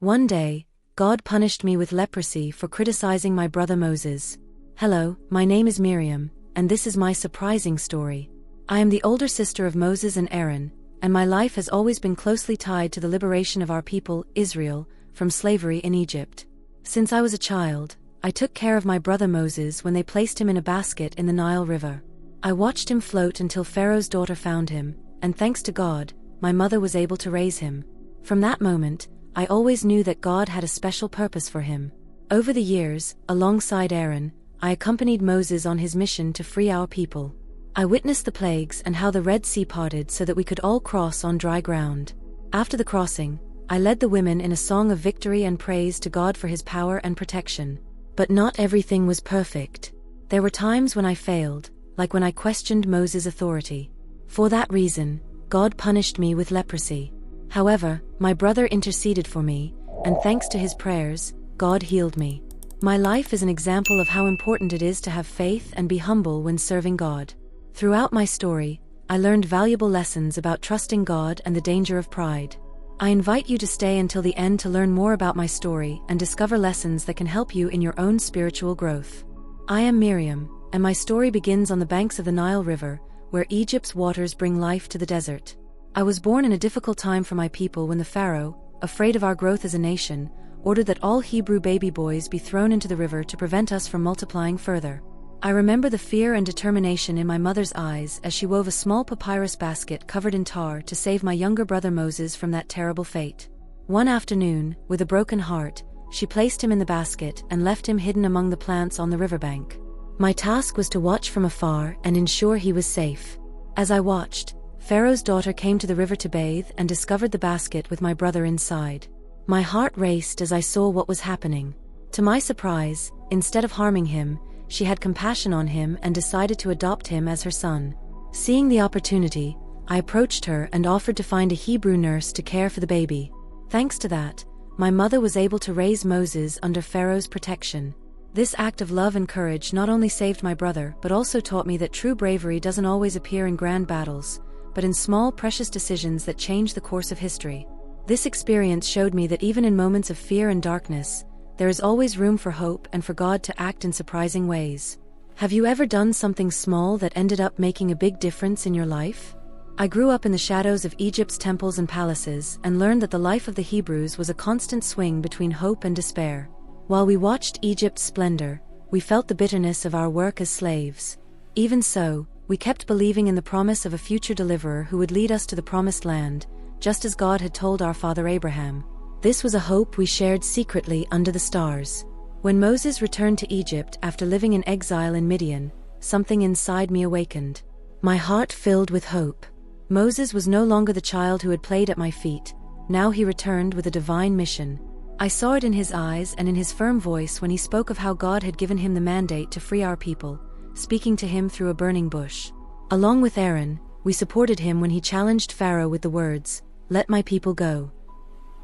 One day, God punished me with leprosy for criticizing my brother Moses. Hello, my name is Miriam, and this is my surprising story. I am the older sister of Moses and Aaron, and my life has always been closely tied to the liberation of our people, Israel, from slavery in Egypt. Since I was a child, I took care of my brother Moses when they placed him in a basket in the Nile River. I watched him float until Pharaoh's daughter found him, and thanks to God, my mother was able to raise him. From that moment, I always knew that God had a special purpose for him. Over the years, alongside Aaron, I accompanied Moses on his mission to free our people. I witnessed the plagues and how the Red Sea parted so that we could all cross on dry ground. After the crossing, I led the women in a song of victory and praise to God for his power and protection. But not everything was perfect. There were times when I failed, like when I questioned Moses' authority. For that reason, God punished me with leprosy. However, my brother interceded for me, and thanks to his prayers, God healed me. My life is an example of how important it is to have faith and be humble when serving God. Throughout my story, I learned valuable lessons about trusting God and the danger of pride. I invite you to stay until the end to learn more about my story and discover lessons that can help you in your own spiritual growth. I am Miriam, and my story begins on the banks of the Nile River, where Egypt's waters bring life to the desert. I was born in a difficult time for my people when the Pharaoh, afraid of our growth as a nation, ordered that all Hebrew baby boys be thrown into the river to prevent us from multiplying further. I remember the fear and determination in my mother's eyes as she wove a small papyrus basket covered in tar to save my younger brother Moses from that terrible fate. One afternoon, with a broken heart, she placed him in the basket and left him hidden among the plants on the riverbank. My task was to watch from afar and ensure he was safe. As I watched, Pharaoh's daughter came to the river to bathe and discovered the basket with my brother inside. My heart raced as I saw what was happening. To my surprise, instead of harming him, she had compassion on him and decided to adopt him as her son. Seeing the opportunity, I approached her and offered to find a Hebrew nurse to care for the baby. Thanks to that, my mother was able to raise Moses under Pharaoh's protection. This act of love and courage not only saved my brother but also taught me that true bravery doesn't always appear in grand battles, but in small, precious decisions that change the course of history. This experience showed me that even in moments of fear and darkness, there is always room for hope and for God to act in surprising ways. Have you ever done something small that ended up making a big difference in your life? I grew up in the shadows of Egypt's temples and palaces and learned that the life of the Hebrews was a constant swing between hope and despair. While we watched Egypt's splendor, we felt the bitterness of our work as slaves. Even so, we kept believing in the promise of a future deliverer who would lead us to the promised land, just as God had told our father Abraham. This was a hope we shared secretly under the stars. When Moses returned to Egypt after living in exile in Midian, something inside me awakened. My heart filled with hope. Moses was no longer the child who had played at my feet. Now he returned with a divine mission. I saw it in his eyes and in his firm voice when he spoke of how God had given him the mandate to free our people, speaking to him through a burning bush. Along with Aaron, we supported him when he challenged Pharaoh with the words, "Let my people go."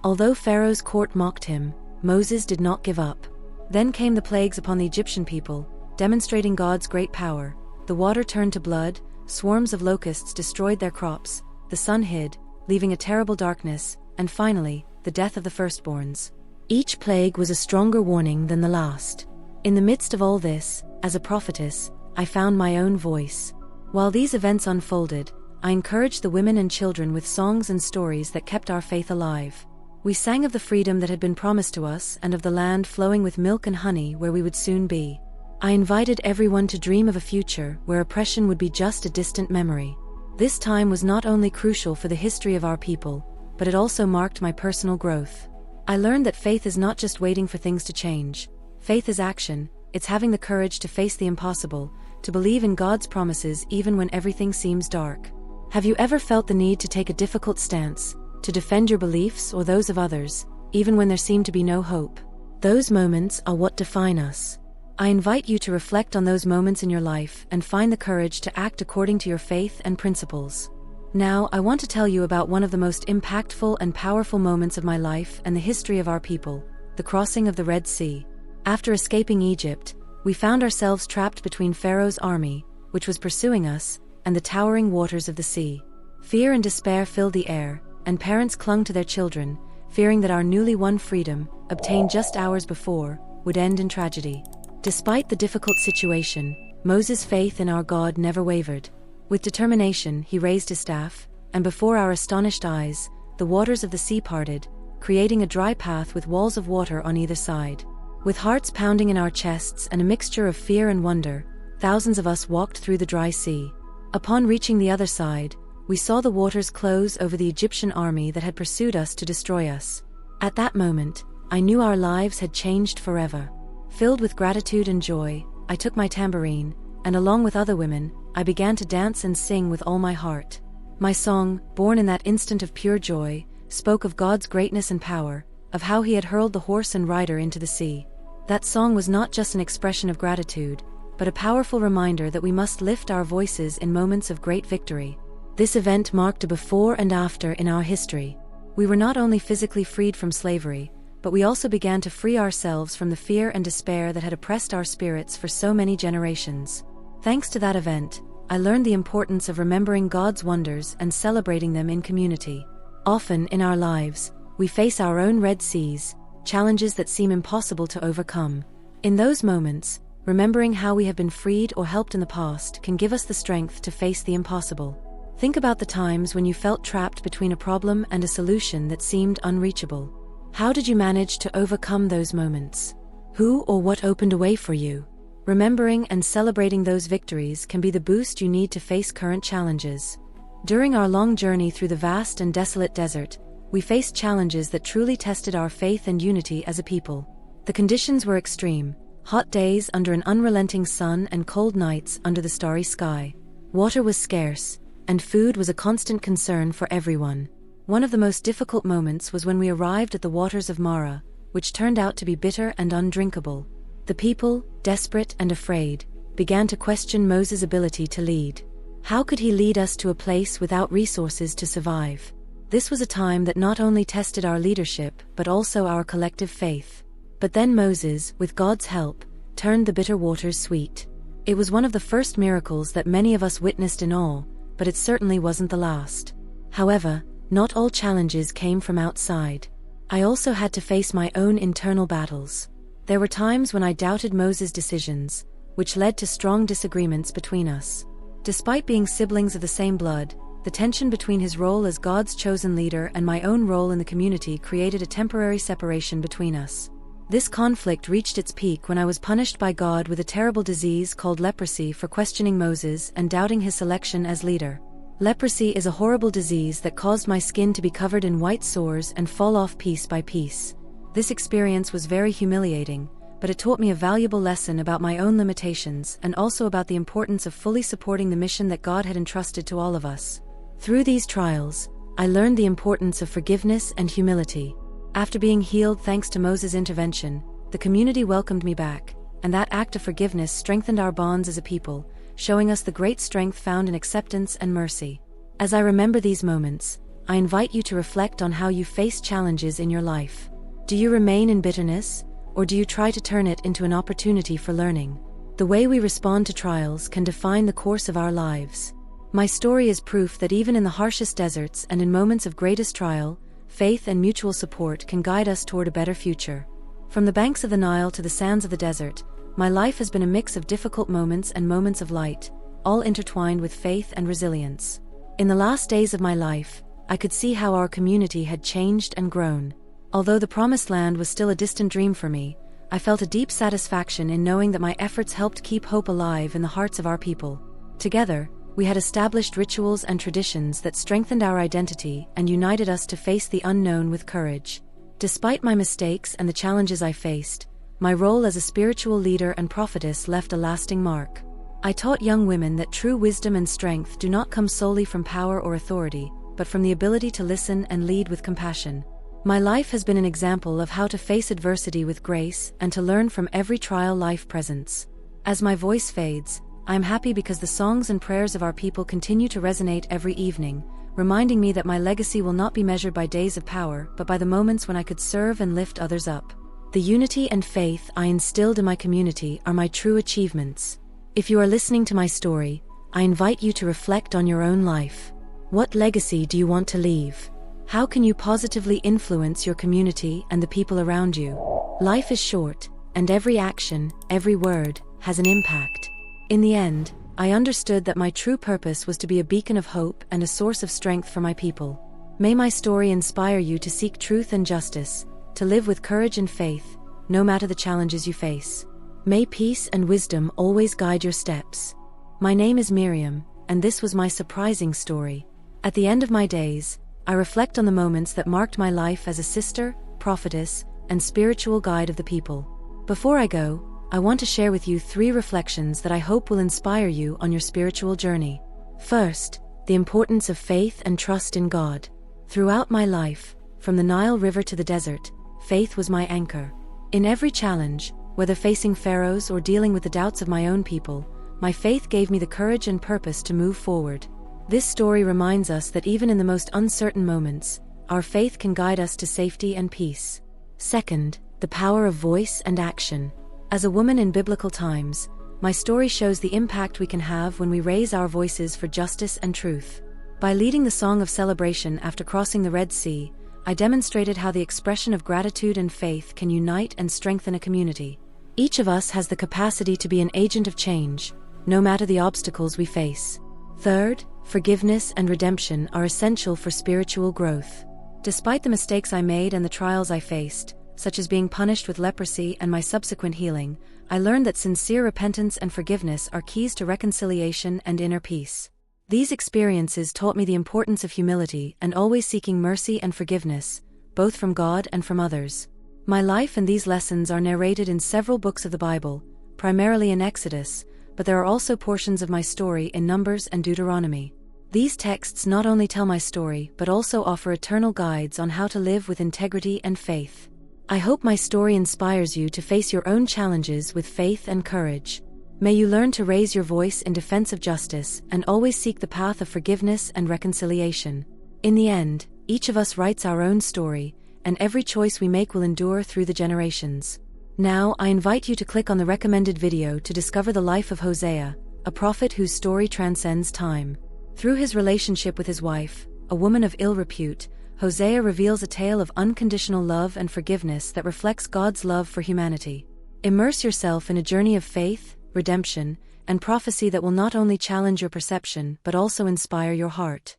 Although Pharaoh's court mocked him, Moses did not give up. Then came the plagues upon the Egyptian people, demonstrating God's great power. The water turned to blood, swarms of locusts destroyed their crops, the sun hid, leaving a terrible darkness, and finally, the death of the firstborns. Each plague was a stronger warning than the last. In the midst of all this, as a prophetess, I found my own voice. While these events unfolded, I encouraged the women and children with songs and stories that kept our faith alive. We sang of the freedom that had been promised to us and of the land flowing with milk and honey where we would soon be. I invited everyone to dream of a future where oppression would be just a distant memory. This time was not only crucial for the history of our people, but it also marked my personal growth. I learned that faith is not just waiting for things to change. Faith is action. It's having the courage to face the impossible, to believe in God's promises even when everything seems dark. Have you ever felt the need to take a difficult stance, to defend your beliefs or those of others, even when there seemed to be no hope? Those moments are what define us. I invite you to reflect on those moments in your life and find the courage to act according to your faith and principles. Now, I want to tell you about one of the most impactful and powerful moments of my life and the history of our people, the crossing of the Red Sea. After escaping Egypt, we found ourselves trapped between Pharaoh's army, which was pursuing us, and the towering waters of the sea. Fear and despair filled the air, and parents clung to their children, fearing that our newly won freedom, obtained just hours before, would end in tragedy. Despite the difficult situation, Moses' faith in our God never wavered. With determination, he raised his staff, and before our astonished eyes, the waters of the sea parted, creating a dry path with walls of water on either side. With hearts pounding in our chests and a mixture of fear and wonder, thousands of us walked through the dry sea. Upon reaching the other side, we saw the waters close over the Egyptian army that had pursued us to destroy us. At that moment, I knew our lives had changed forever. Filled with gratitude and joy, I took my tambourine, and along with other women, I began to dance and sing with all my heart. My song, born in that instant of pure joy, spoke of God's greatness and power, of how he had hurled the horse and rider into the sea. That song was not just an expression of gratitude, but a powerful reminder that we must lift our voices in moments of great victory. This event marked a before and after in our history. We were not only physically freed from slavery, but we also began to free ourselves from the fear and despair that had oppressed our spirits for so many generations. Thanks to that event, I learned the importance of remembering God's wonders and celebrating them in community. Often in our lives, we face our own Red Seas, challenges that seem impossible to overcome. In those moments, remembering how we have been freed or helped in the past can give us the strength to face the impossible. Think about the times when you felt trapped between a problem and a solution that seemed unreachable. How did you manage to overcome those moments? Who or what opened a way for you? Remembering and celebrating those victories can be the boost you need to face current challenges. During our long journey through the vast and desolate desert, we faced challenges that truly tested our faith and unity as a people. The conditions were extreme: hot days under an unrelenting sun and cold nights under the starry sky. Water was scarce, and food was a constant concern for everyone. One of the most difficult moments was when we arrived at the waters of Mara, which turned out to be bitter and undrinkable. The people, desperate and afraid, began to question Moses' ability to lead. How could he lead us to a place without resources to survive? This was a time that not only tested our leadership but also our collective faith. But then Moses, with God's help, turned the bitter waters sweet. It was one of the first miracles that many of us witnessed in awe, but it certainly wasn't the last. However, not all challenges came from outside. I also had to face my own internal battles. There were times when I doubted Moses' decisions, which led to strong disagreements between us. Despite being siblings of the same blood, the tension between his role as God's chosen leader and my own role in the community created a temporary separation between us. This conflict reached its peak when I was punished by God with a terrible disease called leprosy for questioning Moses and doubting his selection as leader. Leprosy is a horrible disease that caused my skin to be covered in white sores and fall off piece by piece. This experience was very humiliating, but it taught me a valuable lesson about my own limitations and also about the importance of fully supporting the mission that God had entrusted to all of us. Through these trials, I learned the importance of forgiveness and humility. After being healed thanks to Moses' intervention, the community welcomed me back, and that act of forgiveness strengthened our bonds as a people, showing us the great strength found in acceptance and mercy. As I remember these moments, I invite you to reflect on how you face challenges in your life. Do you remain in bitterness, or do you try to turn it into an opportunity for learning? The way we respond to trials can define the course of our lives. My story is proof that even in the harshest deserts and in moments of greatest trial, faith and mutual support can guide us toward a better future. From the banks of the Nile to the sands of the desert, my life has been a mix of difficult moments and moments of light, all intertwined with faith and resilience. In the last days of my life, I could see how our community had changed and grown. Although the promised land was still a distant dream for me, I felt a deep satisfaction in knowing that my efforts helped keep hope alive in the hearts of our people. Together, we had established rituals and traditions that strengthened our identity and united us to face the unknown with courage. Despite my mistakes and the challenges I faced, my role as a spiritual leader and prophetess left a lasting mark. I taught young women that true wisdom and strength do not come solely from power or authority, but from the ability to listen and lead with compassion. My life has been an example of how to face adversity with grace and to learn from every trial life presents. As my voice fades, I am happy because the songs and prayers of our people continue to resonate every evening, reminding me that my legacy will not be measured by days of power but by the moments when I could serve and lift others up. The unity and faith I instilled in my community are my true achievements. If you are listening to my story, I invite you to reflect on your own life. What legacy do you want to leave? How can you positively influence your community and the people around you? Life is short, and every action, every word, has an impact. In the end, I understood that my true purpose was to be a beacon of hope and a source of strength for my people. May my story inspire you to seek truth and justice, to live with courage and faith, no matter the challenges you face. May peace and wisdom always guide your steps. My name is Miriam, and this was my surprising story. At the end of my days, I reflect on the moments that marked my life as a sister, prophetess, and spiritual guide of the people. Before I go, I want to share with you 3 reflections that I hope will inspire you on your spiritual journey. First, the importance of faith and trust in God. Throughout my life, from the Nile River to the desert, faith was my anchor. In every challenge, whether facing pharaohs or dealing with the doubts of my own people, my faith gave me the courage and purpose to move forward. This story reminds us that even in the most uncertain moments, our faith can guide us to safety and peace. Second, the power of voice and action. As a woman in biblical times, my story shows the impact we can have when we raise our voices for justice and truth. By leading the song of celebration after crossing the Red Sea, I demonstrated how the expression of gratitude and faith can unite and strengthen a community. Each of us has the capacity to be an agent of change, no matter the obstacles we face. Third, forgiveness and redemption are essential for spiritual growth. Despite the mistakes I made and the trials I faced, such as being punished with leprosy and my subsequent healing, I learned that sincere repentance and forgiveness are keys to reconciliation and inner peace. These experiences taught me the importance of humility and always seeking mercy and forgiveness, both from God and from others. My life and these lessons are narrated in several books of the Bible, primarily in Exodus, but there are also portions of my story in Numbers and Deuteronomy. These texts not only tell my story but also offer eternal guides on how to live with integrity and faith. I hope my story inspires you to face your own challenges with faith and courage. May you learn to raise your voice in defense of justice and always seek the path of forgiveness and reconciliation. In the end, each of us writes our own story, and every choice we make will endure through the generations. Now, I invite you to click on the recommended video to discover the life of Hosea, a prophet whose story transcends time. Through his relationship with his wife, a woman of ill repute, Hosea reveals a tale of unconditional love and forgiveness that reflects God's love for humanity. Immerse yourself in a journey of faith, redemption, and prophecy that will not only challenge your perception but also inspire your heart.